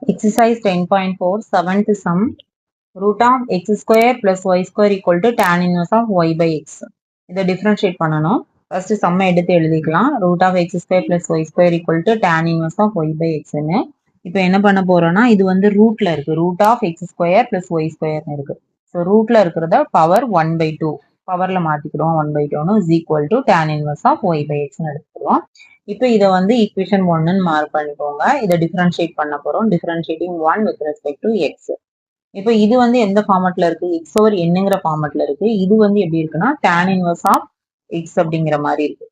Exercise 10.4 seventh sum root of x square plus y square equal to tan inverse of y by x. இதை differentiate பண்ணணும். First sum எடுத்து எழுதிக்கலாம். root of x square plus y square equal to tan inverse of y by x ன்னு. இப்போ என்ன பண்ண போறோம்னா இது வந்து rootல இருக்கு. root of x square plus y square இருக்கு. So rootல இருக்கிறத power 1 by 2 பவர்ல மாத்திக்கிறோம் 1 by 2 is equal to tan inverse of y by x ன்னு எடுத்துக்கிறோம். இப்போ இதை வந்து equation 1 ன்னு மார்க் பண்ணிக்கோங்க. இதை differentiate பண்ண போறோம். differentiating 1 with respect to x. இப்போ இது வந்து எந்த ஃபார்மட்ல இருக்கு x over nங்கிற ஃபார்மட்ல இருக்கு. இது வந்து எப்படி இருக்குன்னா tan inverse of x அப்படிங்கிற மாதிரி இருக்கு.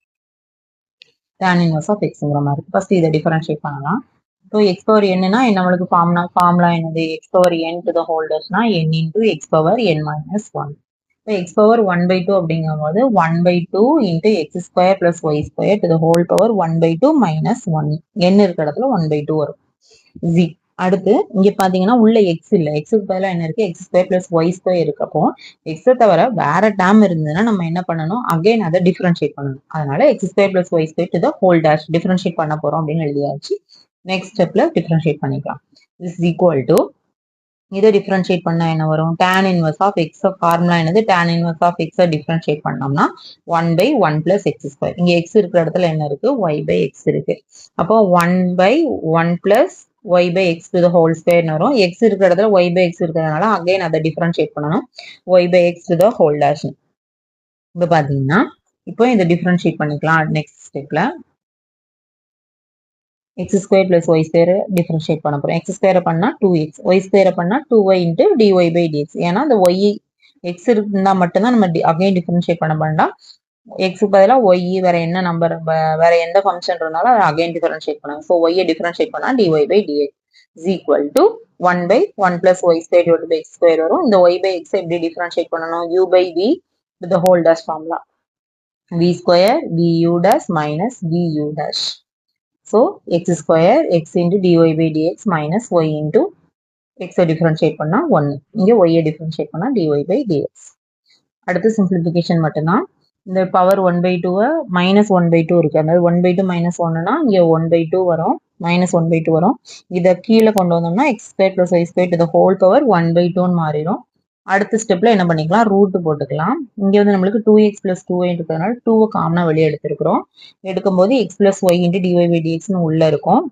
tan inverse of xங்கிற மாதிரி இருக்கு. ஃபர்ஸ்ட் இதை differentiate பண்ணலாம். இப்போ x power n-னா நம்மளுக்கு ஃபார்முலா என்னது x power n to the whole dash னா n into x power n minus 1. இப்போ x power 1 by 2 அப்படிங்கும்போது 1 by 2 into x square plus y square to the whole power 1 by 2 minus 1. n இருக்கிற இடத்துல 1 by 2 வரும். z. அடுத்து இங்க பாத்தீங்கன்னா உள்ள x இல்ல. xக்கு பதிலா என்ன இருக்கு? x square plus y square இருக்கப்போ x தவிர வேற டேர்ம் இருந்ததுன்னா நம்ம என்ன பண்ணணும்? அகைன் அதை டிஃபரன்ஷியேட் பண்ணணும். அதனால x square plus y square to the whole dash differentiate பண்ண போறோம் அப்படின்னு எழுதியாச்சு. நெக்ஸ்ட் ஸ்டெப்ல டிஃபரன்ஷியேட் பண்ணிக்கலாம். this is equal to இதை டிஃபரன்ஷியேட் பண்ணா என்ன வரும்? tan inverse of x formula என்னது? tan inverse of x differentiate பண்ணோம்னா 1 by 1 plus x square. இங்க x இருக்கிற இடத்துல என்ன இருக்கு? y by x இருக்கு. அப்போ 1 by 1 plus y by x to the whole square வரும். x இருக்கிற இடத்துல y by x இருக்கிறதுனால அகைன் அதை டிஃபரன்ஷியேட் பண்ணணும். y by x to the whole dash. இப்போ பாத்தீங்கன்னா இப்போ இதை டிஃபரன்ஷியேட் பண்ணிக்கலாம் நெக்ஸ்ட் ஸ்டெப்ல. x square plus y square differentiate பண்ண போறோம். x square பண்ணா 2x, y square பண்ணா 2y into dy by dx. ஏன்னா அந்த y x இருந்தா மட்டும்தான் நம்ம அகைன் டிஃபரன்ஷியேட் பண்ண வேண்டாம். x பதிலா y வேற என்ன நம்பர் வேற எந்த ஃபங்க்ஷன் இருந்தாலும் அதை அகைன் டிஃபரன்ஷியேட் பண்ணணும். ஸோ y டிஃபரன்ஷியேட் பண்ணா dy by dx is equal to 1 by 1 plus y square divided by x square வரும். இந்த y by x எப்படி டிஃபரன்ஷியேட் பண்ணணும்? u by v with the whole dash formula. v square vu dash minus vu dash. So x square x into dy by dx minus y into x differentiate பண்ணா 1. இங்க y differentiate பண்ணா dy by dx. அடுத்து simplification மட்டும்தான். இந்த power 1 by 2 minus 1 by 2 இருக்கு. அதாவது 1 by 2 minus 1னா இங்க 1 by 2 வரும். minus 1 by 2 வரும். இதை கீழே கொண்டு வந்தோம்னா x square plus y square to the whole power 1 by 2 மாறிடும். அடுத்த ஸ்டெப்ல என்ன பண்ணிக்கலாம்? ரூட் போட்டுக்கலாம். இங்க வந்து நம்மளுக்கு 2x plus 2y இருக்கிறதுனால 2 காமனா வெளியே எடுத்திருக்கிறோம். எடுக்கும்போது x plus y into dy by dx உள்ள இருக்கும்.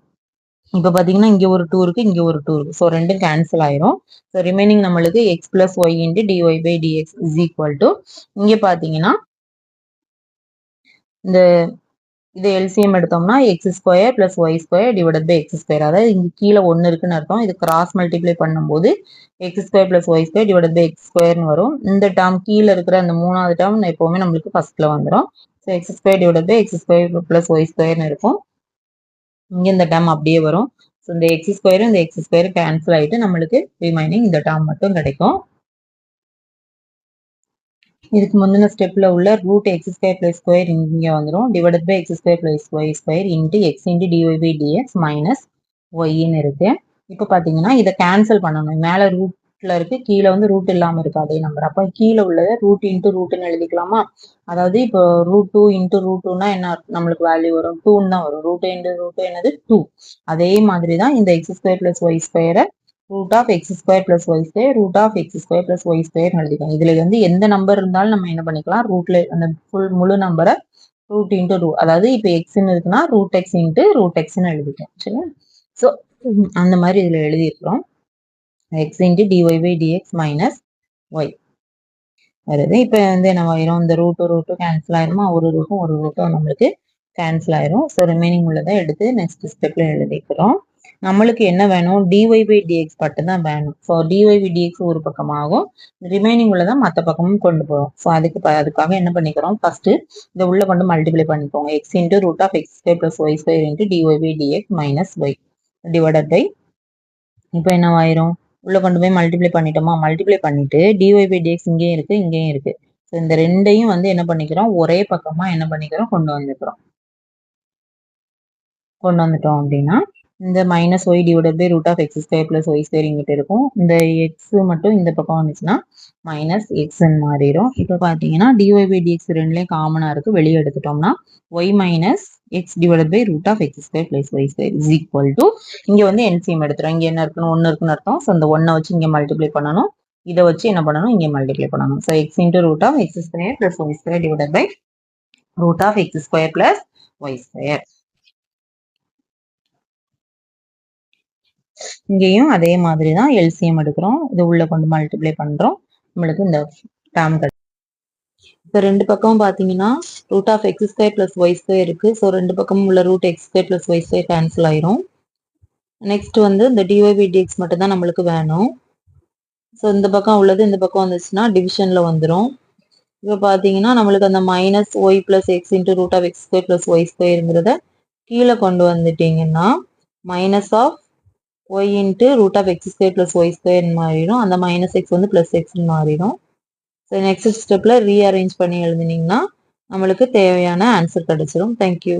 இப்ப பாத்தீங்கன்னா இங்க ஒரு 2 இருக்கு, இங்க ஒரு 2 இருக்கு. ஸோ ரெண்டும் கேன்சல் ஆயிரும். ஸோ ரிமைனிங் நம்மளுக்கு x plus y into dy by dx is equal to இங்க பாத்தீங்கன்னா இந்த இதை எல்சிஎம் எடுத்தோம்னா x square plus y square divided by x square. அதாவது இங்க கீழே 1 இருக்குன்னு அர்த்தம். இது கிராஸ் மல்டிப்ளை பண்ணும்போது x square plus y square divided by x ஸ்கொயர்னு வரும். இந்த டேர்ம் கீழே இருக்கிற அந்த மூணாவது டேர்ம் எப்பவுமே நம்மளுக்கு ஃபர்ஸ்ட்ல வந்துடும். So x square divided by x square plus y ஸ்கொயர்னு இருக்கும். இங்க இந்த டேர்ம் அப்படியே வரும். ஸோ இந்த எக்ஸ் ஸ்கொயரும் இந்த எக்ஸ் ஸ்கொயர் கேன்சல் ஆயிட்டு நம்மளுக்கு ரிமைனிங் இந்த டேர்ம் மட்டும் கிடைக்கும். இதுக்கு முந்தின ஸ்டெப்ல உள்ள root x square plus square இங்க வந்துடும். Divided by x square plus y square into x into dy by dx minus ஒய்ன்னு இருக்கு. இப்போ பாத்தீங்கன்னா இதை கேன்சல் பண்ணணும். மேல ரூட்ல இருக்கு, கீழே வந்து ரூட் இல்லாம இருக்கு அதே நம்பர். அப்ப கீழே உள்ளதை ரூட் இன்ட்டு ரூட்னு எழுதிக்கலாமா? அதாவது இப்போ ரூட் 2 இன்ட்டு ரூட் 2னா என்ன நம்மளுக்கு வேல்யூ வரும்? 2ன்னு தான் வரும். ரூட் இன்ட்டு ரூட் என்னது 2. அதே மாதிரி தான் இந்த எக்ஸ் ஸ்கொயர் பிளஸ் ஒய் ஸ்கொயரை root of x square plus y square root of x square plus y square எழுதிக்கலாம். இதுல வந்து எந்த நம்பர் இருந்தாலும் நம்ம என்ன பண்ணிக்கலாம்? ரூட்ல அந்த முழு நம்பரை ரூட் இன்ட்டு ரூட், அதாவது இப்போ எக்ஸ்ன்னு இருக்குன்னா ரூட் எக்ஸ் இன்ட்டு ரூட் எக்ஸ்ன்னு எழுதிட்டோம். சரிங்களா? ஸோ அந்த மாதிரி இதுல எழுதியிருக்கிறோம். X into dy by dx minus y வருது. இப்போ வந்து என்ன ஆயிரும்? இந்த ரூட்டும் கேன்சல் ஆயிருமா? ஒரு ரூட்டும் நம்மளுக்கு கேன்சல் ஆயிரும். ஸோ ரிமைனிங் உள்ளதை எடுத்து நெக்ஸ்ட் ஸ்டெப்ல எழுதிக்கிறோம். நம்மளுக்கு என்ன வேணும்? dy by dx மட்டும்தான் வேணும். ஸோ dy by dx ஒரு பக்கமாகும், ரிமைனிங் உள்ளதான் மற்ற பக்கமும் கொண்டு போகும். ஸோ அதுக்காக என்ன பண்ணிக்கிறோம்? ஃபர்ஸ்ட் இதை உள்ள கொண்டு மல்டிப்ளை பண்ணிக்கோங்க. X into root of x square plus y square into dy by dx minus y divided by இப்போ என்ன ஆயிரும்? உள்ள கொண்டு போய் மல்டிப்ளை பண்ணிட்டோமா? மல்டிப்ளை பண்ணிட்டு dy by dx இங்கேயும் இருக்கு, இங்கேயும் இருக்கு. ஸோ இந்த ரெண்டையும் வந்து என்ன பண்ணிக்கிறோம்? ஒரே பக்கமா என்ன பண்ணிக்கிறோம்? கொண்டு வந்துட்டோம் அப்படின்னா இந்த minus y divided by root of x square plus y square இங்கிட்ட இருக்கும். இந்த எக்ஸ் மட்டும் இந்த பக்கம் வந்துச்சுன்னா மைனஸ் எக்ஸ்ன்னு மாறிடும். இப்போ பார்த்தீங்கன்னா டிஒய் பை டிஎக்ஸ் ரெண்டுலேயும் காமனாக இருக்குது. வெளியே எடுத்துட்டோம்னா y minus x divided by root of x square plus y square is equal to இங்கே வந்து எல்சிஎம் எடுத்துரும். இங்கே என்ன இருக்குன்னு 1 இருக்குன்னு அர்த்தம். ஸோ அந்த 1 வச்சு இங்கே மல்டிப்ளை பண்ணணும். இதை வச்சு என்ன பண்ணணும், இங்கே மல்டிப்ளை பண்ணணும். So x into root of x square plus y square divided by root of x square plus y square. இங்கேயும் அதே மாதிரி தான் எல்சிஎம் எடுக்கிறோம். இது உள்ள கொண்டு மல்டிப்ளை பண்றோம். நம்மளுக்கு இந்த டேர்ம் கிடைக்கும். இப்போ ரெண்டு பக்கம் பார்த்தீங்கன்னா root of x square plus y square இருக்கு. ஸோ ரெண்டு பக்கமும் உள்ள root x square plus y square cancel ஆயிரும். நெக்ஸ்ட் வந்து இந்த டிஒய் பை டிஎக்ஸ் மட்டும் தான் நம்மளுக்கு வேணும். ஸோ இந்த பக்கம் உள்ளது இந்த பக்கம் வந்துச்சுன்னா டிவிஷன்ல வந்துடும். இப்போ பார்த்தீங்கன்னா நம்மளுக்கு அந்த minus y plus x into root of x square plus y ஸ்கொயருங்கிறத கீழே கொண்டு வந்துட்டீங்கன்னா minus of y into root of x square plus y ஸ்கொயர்னு மாறிடும். அந்த மைனஸ் எக்ஸ் வந்து பிளஸ் எக்ஸ்ன்னு மாறிடும். ஸோ நெக்ஸ்ட் ஸ்டெப்பில் ரீஅரேஞ்ச் பண்ணி எழுதுனீங்கன்னா நம்மளுக்கு தேவையான ஆன்சர் கிடைச்சிடும். தேங்க்யூ.